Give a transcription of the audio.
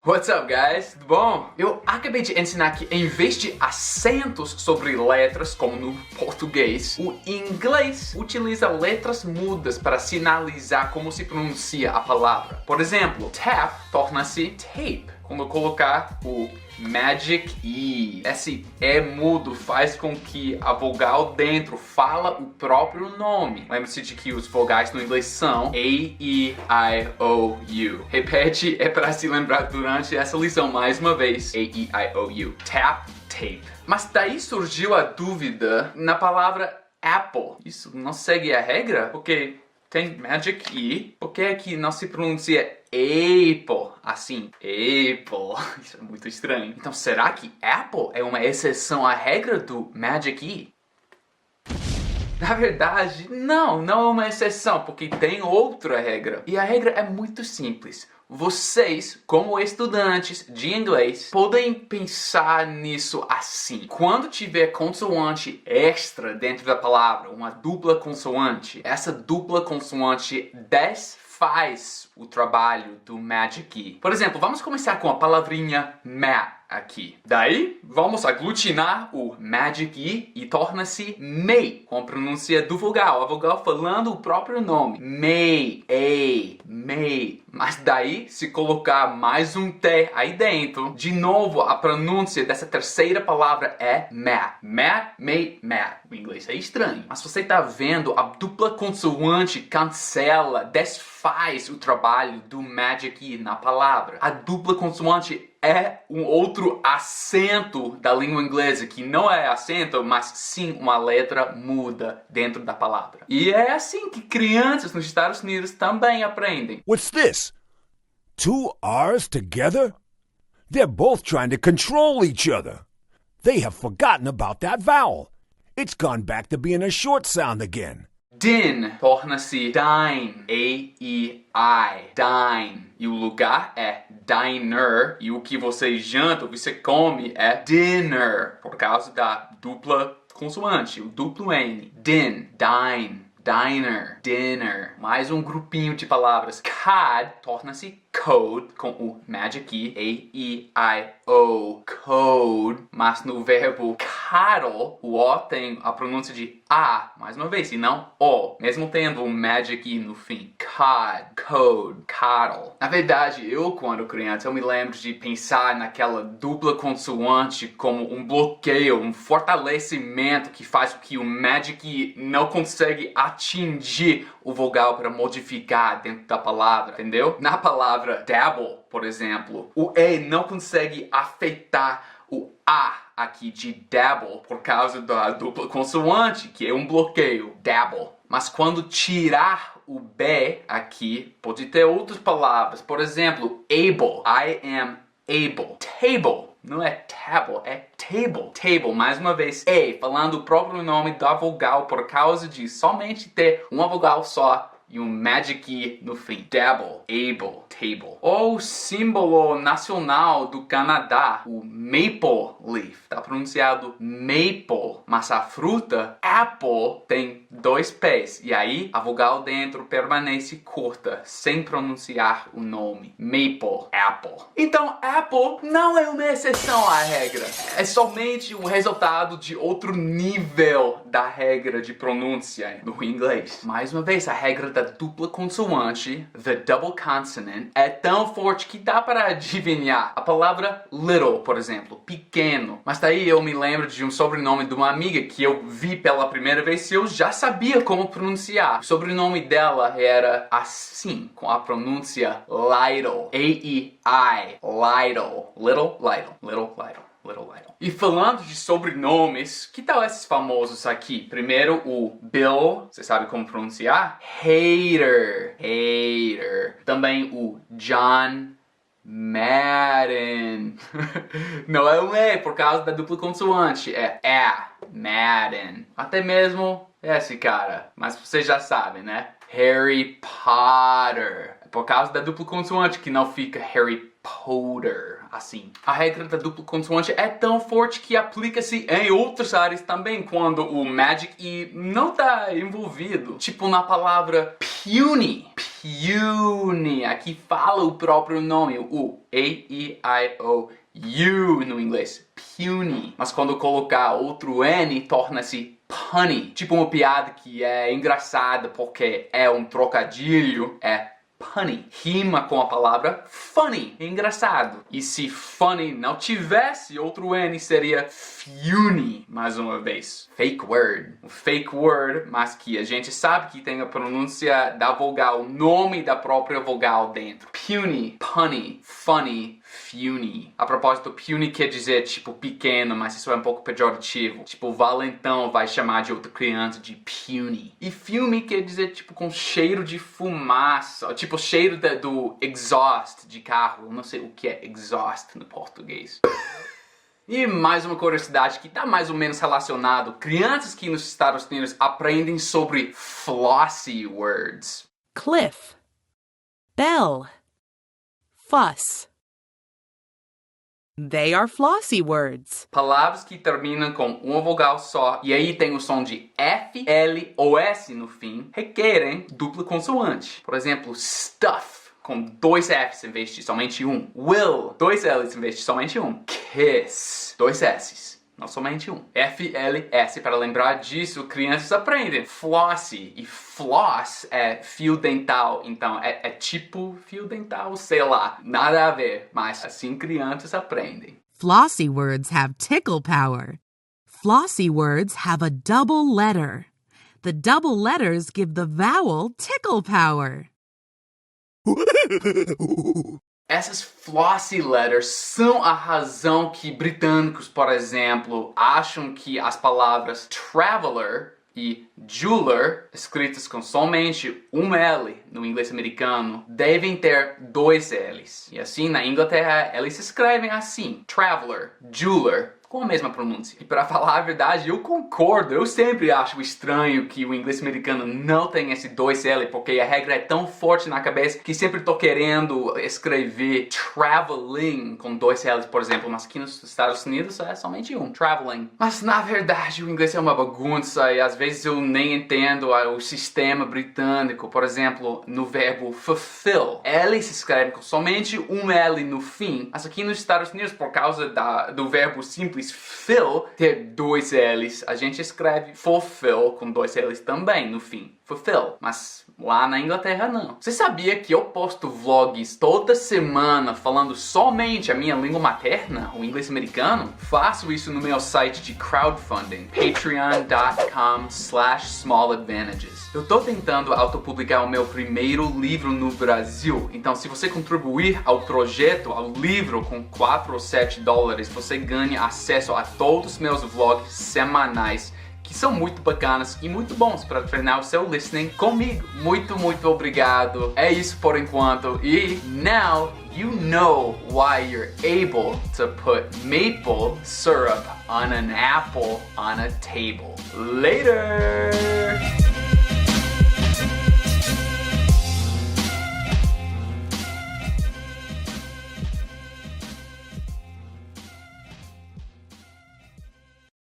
What's up, guys? Tudo bom? Eu acabei de ensinar que em vez de acentos sobre letras, como no português, o inglês utiliza letras mudas para sinalizar como se pronuncia a palavra. Por exemplo, tap torna-se tape quando eu colocar o Magic E. Esse E mudo faz com que a vogal dentro fala o próprio nome. Lembre-se de que os vogais no inglês são A, E, I, O, U. Repete, é para se lembrar durante essa lição mais uma vez. A, E, I, O, U. Tap, tape. Mas daí surgiu a dúvida na palavra Apple. Isso não segue a regra? Porque tem Magic E. Por que é que não se pronuncia Apple, assim, Apple? Isso é muito estranho. Então, será que Apple é uma exceção à regra do Magic E? Na verdade, não é uma exceção, porque tem outra regra. E a regra é muito simples. Vocês, como estudantes de inglês, podem pensar nisso assim. Quando tiver consoante extra dentro da palavra, uma dupla consoante, essa dupla consoante desfaz o trabalho do Magic E. Por exemplo, vamos começar com a palavrinha mat aqui. Daí, vamos aglutinar o Magic E torna-se may, com a pronúncia do vogal, a vogal falando o próprio nome. May, may. Mas daí, se colocar mais um T aí dentro, de novo a pronúncia dessa terceira palavra é mat. Mat, may, mat. O inglês é estranho. Mas você está vendo, a dupla consoante cancela, desfaz o trabalho do Magic E na palavra. A dupla consoante é um outro acento da língua inglesa, que não é acento, mas sim uma letra muda dentro da palavra. E é assim que crianças nos Estados Unidos também aprendem. What's this? Two R's together? They're both trying to control each other. They have forgotten about that vowel. It's gone back to being a short sound again. Din torna-se dine, A-E-I, dine. E o lugar é diner, e o que você janta, o que você come é dinner, por causa da dupla consoante, o duplo N. Din, dine, diner, dinner. Mais um grupinho de palavras. Cod torna-se code, com o Magic E, A-E-I-O, code. Mas no verbo cuddle, o O tem a pronúncia de A, mais uma vez, e não O, mesmo tendo um Magic E no fim. Cod, code, cuddle. Na verdade, quando criança, eu me lembro de pensar naquela dupla consoante como um bloqueio, um fortalecimento que faz com que o Magic E não consegue atingir o vogal para modificar dentro da palavra, entendeu? Na palavra dabble, por exemplo, o E não consegue afetar o A aqui de dabble por causa da dupla consoante, que é um bloqueio, dabble. Mas quando tirar o B aqui, pode ter outras palavras. Por exemplo, able, I am able. Table, não é table, é table. Table, mais uma vez, E, falando o próprio nome da vogal por causa de somente ter uma vogal só e um Magic E no fim. Dabble, able, table. O símbolo nacional do Canadá, o maple leaf, tá pronunciado maple, mas a fruta, apple, tem dois P's. E aí, a vogal dentro permanece curta, sem pronunciar o nome. Maple, apple. Então, apple não é uma exceção à regra. É somente um resultado de outro nível da regra de pronúncia no inglês. Mais uma vez, a regra da dupla consoante, the double consonant, é tão forte que dá para adivinhar. A palavra little, por exemplo, pequeno. Mas daí eu me lembro de um sobrenome de uma amiga que eu vi pela primeira vez e eu já sabia como pronunciar. O sobrenome dela era assim, com a pronúncia Lytle. A-E-I, Lytle. Little, Lytle. Little, Lytle. Little Lytle. E falando de sobrenomes, que tal esses famosos aqui? Primeiro o Bill, você sabe como pronunciar? Hader. Também o John Madden. Não é um E por causa da dupla consoante, é Madden. Até mesmo esse cara, mas vocês já sabem, né? Harry Potter. É por causa da dupla consoante que não fica Harry reporter. Assim. A regra da dupla consoante é tão forte que aplica-se em outras áreas também, quando o Magic E não tá envolvido. Tipo na palavra puny. Puny. Aqui fala o próprio nome, o A-E-I-O-U no inglês. Puny. Mas quando colocar outro N, torna-se punny. Tipo uma piada que é engraçada porque é um trocadilho, é punny. Rima com a palavra funny, engraçado. E se funny não tivesse outro N, seria funny. Mais uma vez. Fake word. Um fake word, mas que a gente sabe que tem a pronúncia da vogal, o nome da própria vogal dentro. Puny, punny, funny, puny. A propósito, puny quer dizer tipo pequeno, mas isso é um pouco pejorativo. Tipo, o valentão vai chamar de outra criança de puny. E fume quer dizer tipo com cheiro de fumaça, tipo cheiro do exhaust de carro. Eu não sei o que é exhaust no português. E mais uma curiosidade que está mais ou menos relacionado. Crianças que nos Estados Unidos aprendem sobre flossy words. Cliff, bell, fuss. They are flossy words. Palavras que terminam com uma vogal só e aí tem o som de F, L ou S no fim, requerem dupla consoante. Por exemplo, stuff, com 2 Fs em vez de somente um. Will, 2 Ls em vez de somente um. Kiss, 2 Ss, não somente um. F, L, S. Para lembrar disso, crianças aprendem. Flossy e floss é fio dental, então é tipo fio dental, sei lá, nada a ver, mas assim crianças aprendem. Flossy words have tickle power. Flossy words have a double letter. The double letters give the vowel tickle power. Essas flossy letters são a razão que britânicos, por exemplo, acham que as palavras traveler e jeweler, escritas com somente um L no inglês americano, devem ter 2 L's. E assim, na Inglaterra, eles se escrevem assim, traveler, jeweler, com a mesma pronúncia. E para falar a verdade, eu concordo. Eu sempre acho estranho que o inglês americano não tem esse 2L, porque a regra é tão forte na cabeça que sempre tô querendo escrever traveling com 2 L's, por exemplo, mas aqui nos Estados Unidos é somente um, traveling. Mas na verdade o inglês é uma bagunça e às vezes eu nem entendo o sistema britânico. Por exemplo, no verbo fulfill, L se escreve com somente um L no fim, mas aqui nos Estados Unidos, por causa do verbo simples fill ter 2 L's, a gente escreve fulfill com 2 L's também no fim. Fulfill. Mas lá na Inglaterra não. Você sabia que eu posto vlogs toda semana falando somente a minha língua materna, o inglês americano? Faço isso no meu site de crowdfunding, patreon.com/smalladvantages. Eu tô tentando autopublicar o meu primeiro livro no Brasil, então se você contribuir ao projeto, ao livro com $4 ou $7, você ganha acesso a todos os meus vlogs semanais, que são muito bacanas e muito bons para treinar o seu listening comigo. Muito obrigado. É isso por enquanto. E now you know why you're able to put maple syrup on an apple on a table. Later!